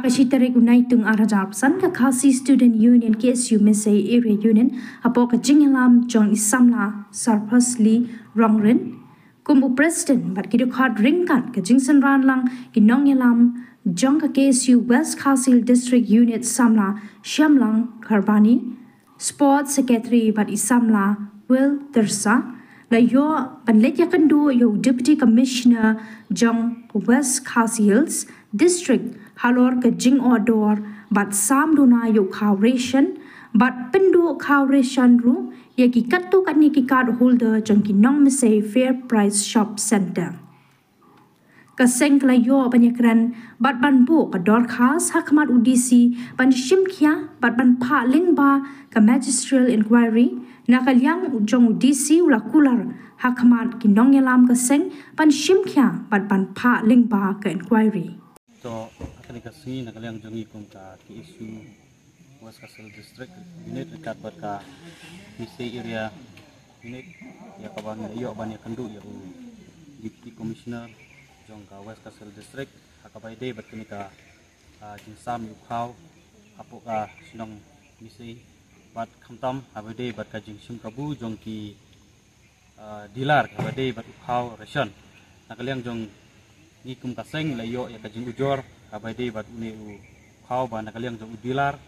Akashitarik Unaitung Arajarpsan ka Khasi Student Union KSU Mesai Area Union apok ka Jinglam Jong Isamla Sarpasli Rongrin Kumbu President bat kidukhat ringkat ka Jingsan Ranlang Kinongyalam Jong ka KSU West Khasil District Unit Samla Shamlang Kharbani Sports Secretary bat Isamla Will Tersa la yo banlet yakandu yo Deputy Commissioner Jong West Khasils District halor ke jing odor bat sam duna yo khawration bat pendu khawration ru yaki kattu kan ki card holder jong ki nong mesai Fair Price Shop Center kaseng la yo banyakran bat ban bu ka dor khas hakmat udisi ban shimkhia bat ban pha lingba ka magisterial inquiry nakalyang jong udisi ula kular hakmat ki nong yalam kaseng ban shimkhia bat ban pha lingba ka inquiry to akan dikasih nak yang jongi kum ka KSU West Khasil District unit dekat berka misi area unit ya kabang yo banyak kendu ya Deputy Commissioner jong ka West Khasil District hakabai de berkini ka jinsam yukhau apo ka sinong misi bat khamtam habai de berka jingsim kabu jong ki dilar habai de bat ukhau ration nak yang jong ni kum kaseng la yo ya kajing ujor kabai de bat uni u khau ban kaliang jong udilar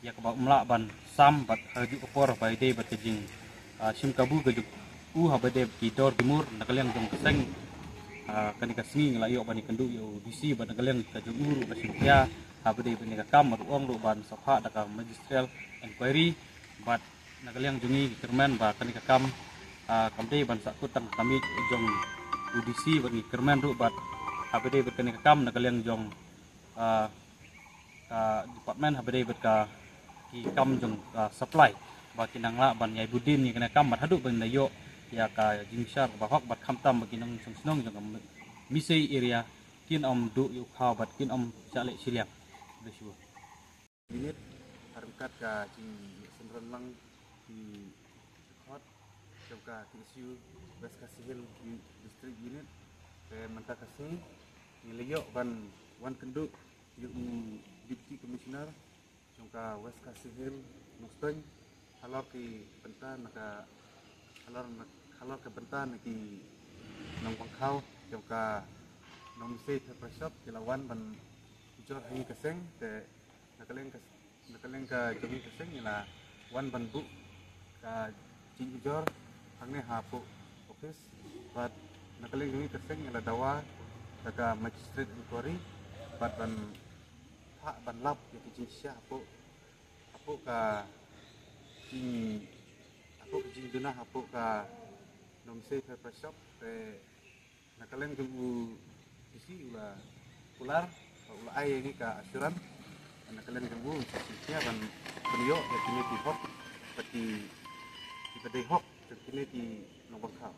ya ka umla ban sam bat haju opor bai de bat kajing sim kabu gajuk u habai de ki dor timur kaliang jong kaseng kan kasing la yo ban kendu yo bisi ban kaliang kajung uru kasia habai de ban ka kam ong ru ban sapha daka magisterial inquiry bat kaliang jongi kerman ba kan ka kam kamde ban sakut tang kami jong UDC bagi kerman ru bat HPD berkene kam nak kaliang jong department HPD berka ki kam jong supply bagi nangla ban yai budin ni kena kam bat haduk ban yo ya ka jingshar bahok bat khamtam bagi nang sung jong misi area kin om du yu khaw bat kin om chale siliak besu unit harkat ka jing senran lang di hot jongka KSU West Khasil District Unit ke menta kasih nilio ban wan kenduk yu Deputy Commissioner jongka West Khasil Noston halor ki bentan ka halor ke bentan ki nong pangkhau jongka nong se Fair Shop kilawan ban jor hi kaseng te nakaleng ka jogi kaseng ila wan ban bu ka jing jor hangne hapo office bat nakaling ini kaseng ila dawa daga magistrate inquiry bat ban hak ban lap yaki jing sia apo ka jing duna apo ka nomse Fair Shop te nakaling jung isi ula ular ula ai ini ka asuran nakaling jung sia ban benyo yaki ni hok pati ipade hok kini di nombor kau.